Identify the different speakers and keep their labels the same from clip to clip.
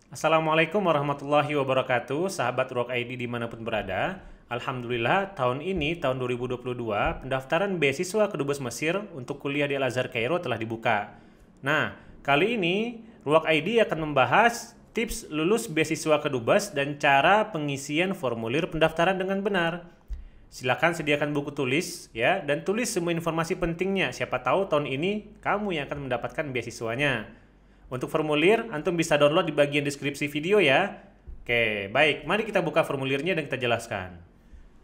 Speaker 1: Assalamualaikum warahmatullahi wabarakatuh, sahabat Rock ID dimanapun berada. Alhamdulillah, tahun ini, tahun 2022, pendaftaran beasiswa ke Dubes Mesir untuk kuliah di Al-Azhar Kairo telah dibuka. Nah, kali ini, Ruak ID akan membahas tips lulus beasiswa ke Dubes dan cara pengisian formulir pendaftaran dengan benar. Silakan sediakan buku tulis ya dan tulis semua informasi pentingnya. Siapa tahu tahun ini kamu yang akan mendapatkan beasiswanya. Untuk formulir, antum bisa download di bagian deskripsi video ya. Oke, baik. Mari kita buka formulirnya dan kita jelaskan.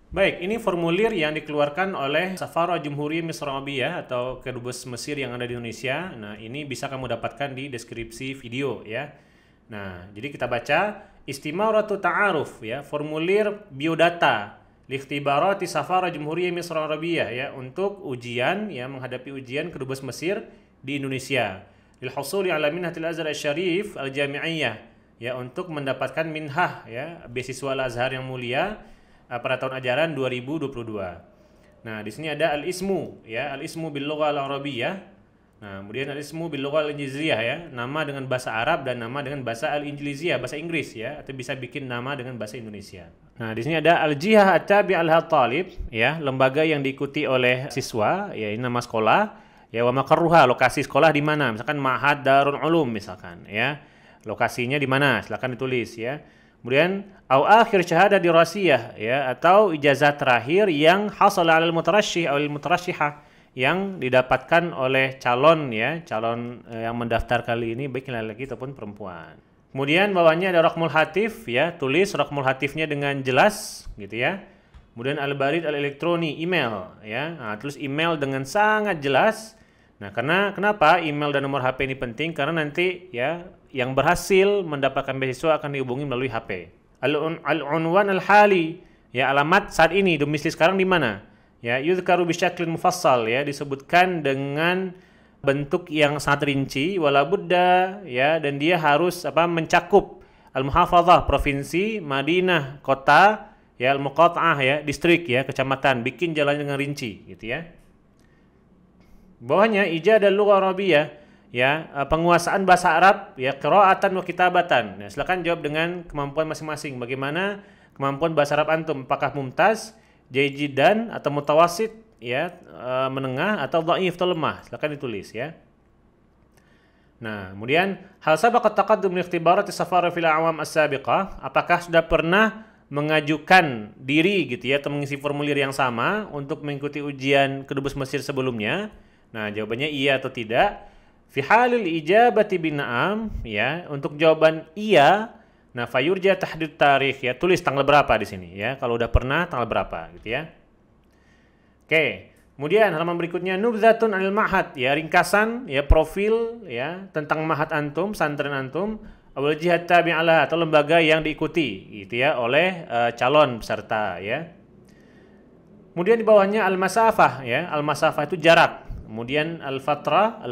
Speaker 1: Baik, ini formulir yang dikeluarkan oleh Safarah Jumhuriyah Misr Arabiyah atau Kedubes Mesir yang ada di Indonesia. Nah, ini bisa kamu dapatkan di deskripsi video ya. Nah, jadi kita baca Istimaratu Ta'aruf ya, formulir biodata Likhtibarati Safarah Jumhuriyah Misr Arabiyah ya, untuk ujian ya, menghadapi ujian Kedubes Mesir di Indonesia. Lil husuli ala minhatil Azhar Asy-Syarif Al-Jami'iyah ya, untuk mendapatkan minhah ya, beasiswa Al-Azhar yang mulia pada tahun ajaran 2022. Nah, di sini ada al-ismu ya, al-ismu bil lughah al-arabiyyah. Nah, kemudian al-ismu bil lughah al-injiliziyah ya, nama dengan bahasa Arab dan nama dengan bahasa al-injiliziyah, bahasa Inggris ya, atau bisa bikin nama dengan bahasa Indonesia. Nah, di sini ada al-jihah at-tabi'ah al-talib ya, lembaga yang diikuti oleh siswa ya, ini nama sekolah ya, wa maqarruha, lokasi sekolah di mana, misalkan Ma'had Darul Ulum misalkan ya, lokasinya di mana, silakan ditulis ya. Kemudian au akhir syahadah dirasiyah ya, atau ijazah terakhir yang hasal 'alal mutarasyih atau mutarashihah, yang didapatkan oleh calon ya, calon yang mendaftar kali ini baik laki-laki ataupun perempuan. Kemudian bawahnya ada rakmul hatif ya, tulis rakmul hatifnya dengan jelas gitu ya. Kemudian al-barid al-elektroni, email ya. Nah, tulis email dengan sangat jelas. Nah, karena kenapa email dan nomor HP ini penting? Karena nanti ya yang berhasil mendapatkan beasiswa akan dihubungi melalui HP. Al-unwan al-hali ya, alamat saat ini, domisili sekarang di mana? Ya, yudhkaru bisyaklin mufassal ya, disebutkan dengan bentuk yang sangat rinci, wala budda ya, dan dia harus mencakup al-muhafadzah provinsi, Madinah kota ya, al-muqatta'ah ya, distrik ya, kecamatan, bikin jalan dengan rinci gitu ya. Bawahnya ijazah lughah Arabiyah ya, penguasaan bahasa Arab ya, qiraatan wa kitabatan. Ya, silakan jawab dengan kemampuan masing-masing. Bagaimana kemampuan bahasa Arab antum? Apakah mumtaz, jayidan atau mutawasid ya, menengah atau dhaif atau lemah? Silakan ditulis ya. Nah, kemudian hal sabaqa taqaddum li ikhtibarat as-safara fil a'wam as-sabiqah, apakah sudah pernah mengajukan diri gitu ya, atau mengisi formulir yang sama untuk mengikuti ujian Kedubes Mesir sebelumnya? Nah, jawabannya iya atau tidak. Fi halil ijabati bin na'am ya, untuk jawaban iya, nah fayurja tahdid tarikh ya, tulis tanggal berapa di sini ya. Kalau udah pernah tanggal berapa gitu ya. Oke. Kemudian halaman berikutnya nubzatun anil ma'had ya, ringkasan ya, profil ya tentang ma'had antum, pesantren antum, awal jihad tabi'alah atau lembaga yang diikuti gitu ya oleh calon peserta ya. Kemudian di bawahnya al-masafah ya, al-masafah itu jarak. Kemudian al-fatrah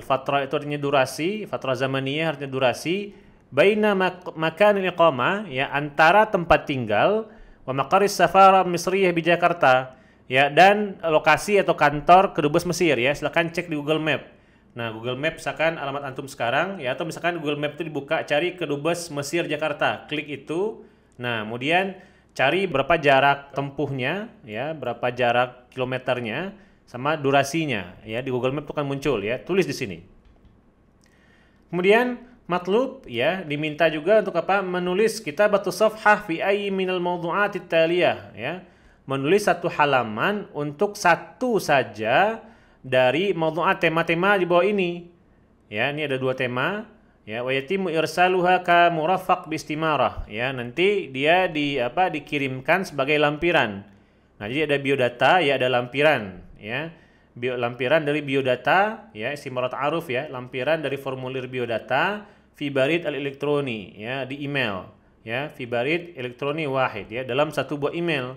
Speaker 1: itu artinya durasi, fatrah zamaniyah artinya durasi, baina makanil iqamah ya, antara tempat tinggal, wa maqaris safarah misriyah di Jakarta ya, dan lokasi atau kantor Kedubes Mesir ya. Silakan cek di Google Map. Nah, Google Map misalkan alamat antum sekarang ya, atau misalkan Google Map itu dibuka, cari Kedubes Mesir Jakarta, klik itu. Nah, kemudian cari berapa jarak tempuhnya ya, berapa jarak kilometernya sama durasinya ya, di Google Map itu kan muncul ya, tulis di sini. Kemudian matlub ya, diminta juga untuk menulis kitabatu safhah fi ayyi minal mawdu'atit taliyah ya, menulis satu halaman untuk satu saja dari mawdu'at, tema-tema di bawah ini ya. Ini ada dua tema ya, wa yatimu irsaluha ka muraffaq bi istimarah ya, nanti dia dikirimkan sebagai lampiran. Nah, jadi ada biodata ya, ada lampiran ya, lampiran dari biodata ya, istimarat aruf ya, lampiran dari formulir biodata fi barid al-elektroni ya, di email ya, fi barid elektroni wahid ya, dalam satu buah email.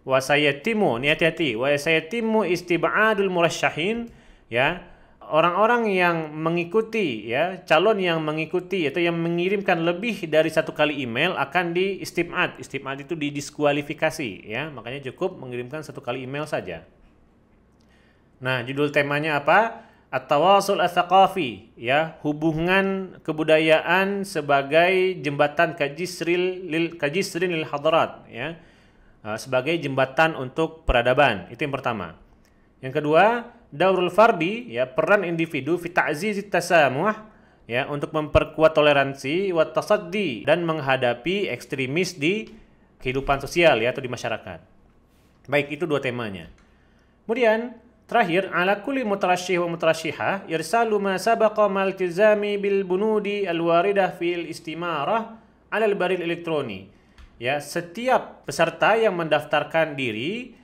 Speaker 1: Wa sayatimu, ini hati-hati, wa sayatimu istib'adul murasyahin ya, orang-orang yang mengikuti ya, calon yang mengikuti atau yang mengirimkan lebih dari satu kali email akan di istib'ad. Istib'ad itu didiskualifikasi ya, makanya cukup mengirimkan satu kali email saja. Nah, judul temanya apa? at-tawasul ats-tsaqafi, ya, hubungan kebudayaan sebagai jembatan kajisrin lil hadarat, ya. Sebagai jembatan untuk peradaban. Itu yang pertama. Yang kedua, daurul fardi, ya, peran individu fi ta'zizit tasamuh, ya, untuk memperkuat toleransi wa tasaddi, dan menghadapi ekstremis di kehidupan sosial, ya, atau di masyarakat. Baik, itu dua temanya. Kemudian terakhir, ala kulli mutarasyih wa mutarasyihah irsalu ma sabaqa maltizami bil bunudi al-waridah fil istimarah ala al-baril elektroni. Ya, setiap peserta yang mendaftarkan diri,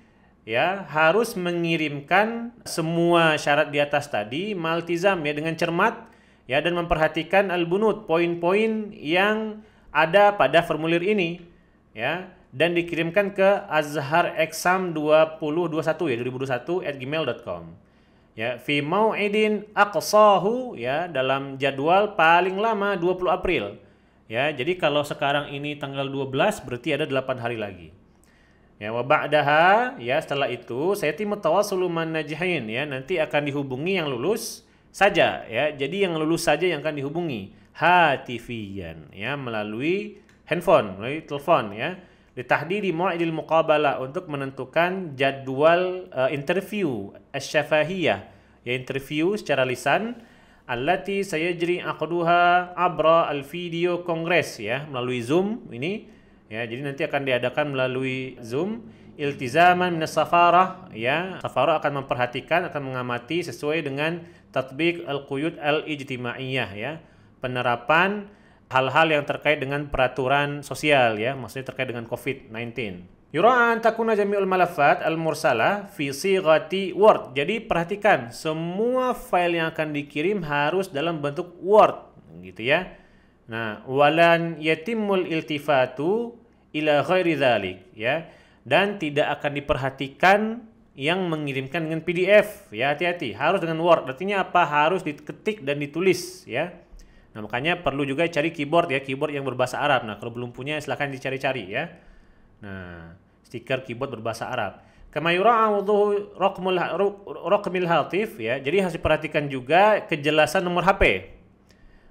Speaker 1: ya, harus mengirimkan semua syarat di atas tadi, maltizam, ya, dengan cermat, ya, dan memperhatikan al-bunud, poin-poin yang ada pada formulir ini, ya, dan dikirimkan ke azharexam 2021, ya, 2021 @gmail.com. Ya, fi mau'idin aqsahu, ya, dalam jadwal paling lama 20 April. Ya, jadi kalau sekarang ini tanggal 12 berarti ada 8 hari lagi. Ya, wa ba'daha, ya, setelah itu sayatimu tawasulu man najihin, ya, nanti akan dihubungi yang lulus saja, ya. Jadi yang lulus saja yang akan dihubungi hatifiyan, ya, melalui handphone, melalui telepon, ya. Ditahdidi mau'idil muqabalah, untuk menentukan jadwal interview asy-syafahiyah, ya, interview secara lisan, allati sayajri aqduha abra al-video kongres, ya, melalui Zoom ini, ya. Jadi nanti akan diadakan melalui Zoom, iltizaman minas safarah, ya. Safarah akan memperhatikan, akan mengamati sesuai dengan tatbiq al-quyud al-ijtimaiyah, ya, penerapan hal-hal yang terkait dengan peraturan sosial, ya, maksudnya terkait dengan COVID-19. Yura'an takuna jami'ul malafat al-mursalah fi sighati Word. Jadi perhatikan, semua file yang akan dikirim harus dalam bentuk Word, gitu, ya. Nah, walan yatimul iltifatu ila ghairi dzalik, ya. Dan tidak akan diperhatikan yang mengirimkan dengan PDF, ya, hati-hati, harus dengan Word. Artinya apa? Harus diketik dan ditulis, ya. Nah, makanya perlu juga cari keyboard, ya, keyboard yang berbahasa Arab. Nah, kalau belum punya silahkan dicari-cari, ya. Nah, stiker keyboard berbahasa Arab. Kama yura'a wuduhu raqmil hatif, ya. Jadi harus diperhatikan juga kejelasan nomor HP.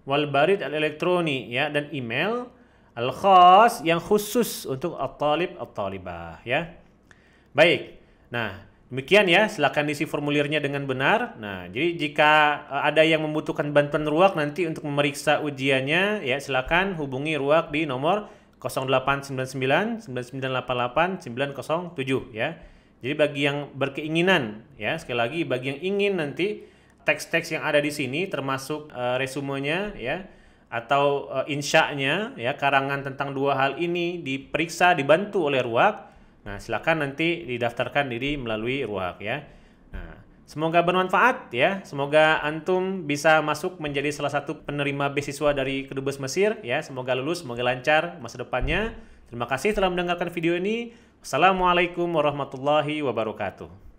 Speaker 1: Wal barid al-elektroni, ya, dan email al-khas yang khusus untuk at-talib at-talibah, ya. Baik. Nah, demikian, ya, silakan isi formulirnya dengan benar. Nah, jadi jika ada yang membutuhkan bantuan Ruwaq nanti untuk memeriksa ujiannya, ya, silakan hubungi Ruwaq di nomor 0899 9988 907, ya. Jadi bagi yang berkeinginan, ya, sekali lagi bagi yang ingin nanti teks-teks yang ada di sini termasuk resumenya, ya, atau insya'nya, ya, karangan tentang dua hal ini diperiksa, dibantu oleh Ruwaq. Nah, silakan nanti didaftarkan diri melalui Ruwaq, ya. Nah, semoga bermanfaat, ya. Semoga antum bisa masuk menjadi salah satu penerima beasiswa dari Kedubes Mesir, ya. Semoga lulus, semoga lancar masa depannya. Terima kasih telah mendengarkan video ini. Wassalamualaikum warahmatullahi wabarakatuh.